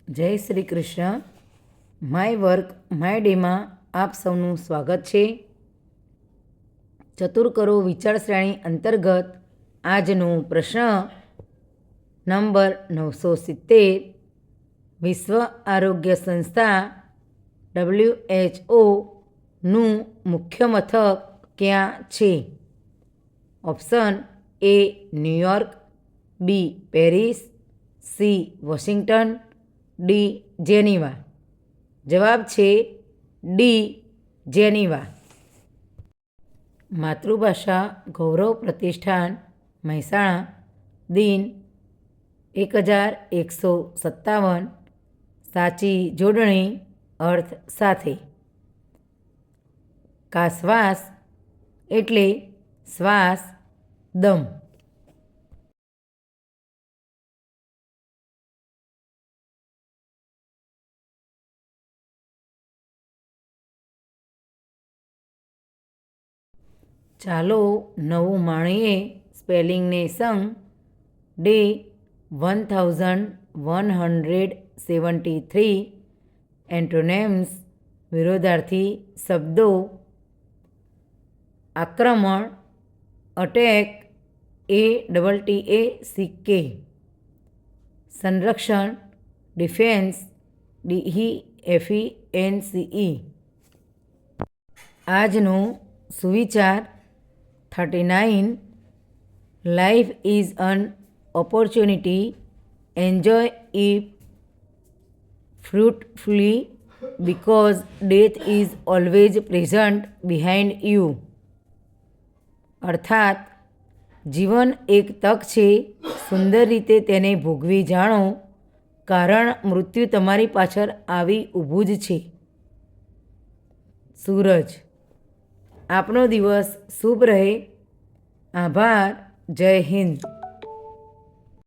જય Shri Krishna. My work my ડેમાં આપ સૌનું સ્વાગત છે. ચતુર વિચાર શ્રેણી અંતર્ગત આજનો પ્રશ્ન નંબર 970. વિશ્વ આરોગ્ય સંસ્થા WHO મુખ્ય મથક ક્યાં છે? Option A New York, B Paris, C Washington, D Geneva. જવાબ છે ડી જેનીવા. માતૃભાષા ગૌરવ પ્રતિષ્ઠાન મહેસાણા દિન 1157. સાચી જોડણી અર્થ સાથે. કાશ્વાસ એટલે શ્વાસ, દમ. ચાલો નવું માણીએ સ્પેલિંગને સંગ. ડે 1173. એન્ટોનેમ્સ વિરોધાર્થી શબ્દો. આક્રમણ અટેક ATTACK. સંરક્ષણ ડિફેન્સ DEFENCE. આજનો સુવિચાર 39. Life is an opportunity, enjoy it fruitfully because death is always present behind you. અર્થાત જીવન એક તક છે, સુંદર રીતે તેને ભોગવી જાણો, કારણ મૃત્યુ તમારી પાછળ આવી ઊભું જ છે. સૂરજ. આપનો દિવસ શુભ રહે. આભાર. જય હિન્દ.